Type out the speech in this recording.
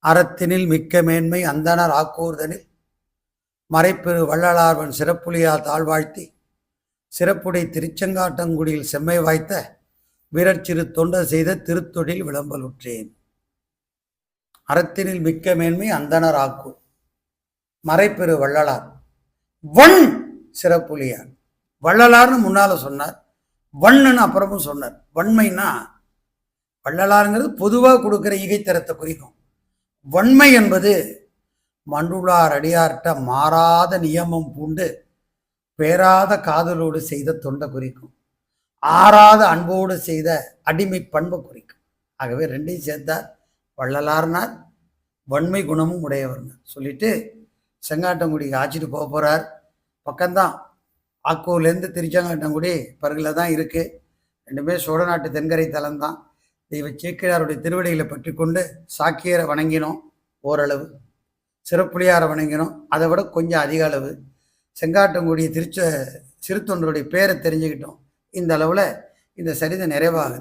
அறத்தினில் மிக்க மேன்மை அந்தனர் ஆக்கூர்தனில் மறைப்பெரு வள்ளலார்வன் சிறப்புலியால் தாழ்வாழ்த்தி சிறப்புடை திருச்செங்காட்டங்குடியில் செம்மை வாய்த்த வீரச்சிறு தொண்டர் செய்த திருத்தொழில் விளம்பலுற்றேன். அறத்தினில் மிக்க மேன்மை அந்தனர் ஆக்கூர் மறைப்பெரு வள்ளலார் வன் சிறப்புலியார். வள்ளலார்னு முன்னால சொன்னார், வண்ணுன்னு அப்புறமும் சொன்னார். வன்மைன்னா வள்ளலாருங்கிறது பொதுவாக கொடுக்குற ஈகைத்தரத்தை குறிக்கும். வன்மை என்பது மண்டுளார் அடியார்ட்ட மாறாத நியமம் பூண்டு பேராத காதலோடு செய்த தொண்டை குறிக்கும். ஆறாத அன்போடு செய்த அடிமை பண்பை குறிக்கும். ஆகவே ரெண்டையும் சேர்த்தார். வள்ளலார்னார், வன்மை குணமும் உடையவர்னார் சொல்லிட்டு செங்காட்டங்குடிக்கு ஆச்சிட்டு போக போகிறார். பக்கம்தான், ஆக்கூர்லேருந்து திருச்செங்காட்டங்குடி பருகில் தான் இருக்குது. ரெண்டுமே சோழ நாட்டு தென்கரை தலம்தான். தெய்வ சேக்கிழாருடைய திருவடிகளை பற்றி கொண்டு சாக்கியரை வணங்கினோம் ஓரளவு, சிறப்புலியாரை வணங்கினோம் அதை விட கொஞ்சம் அதிக அளவு, செங்காட்டங்குடிய சிறுத்தொண்டருடைய பேரை தெரிஞ்சுக்கிட்டோம். இந்த அளவில் இந்த சரிதை நிறைவாகுது.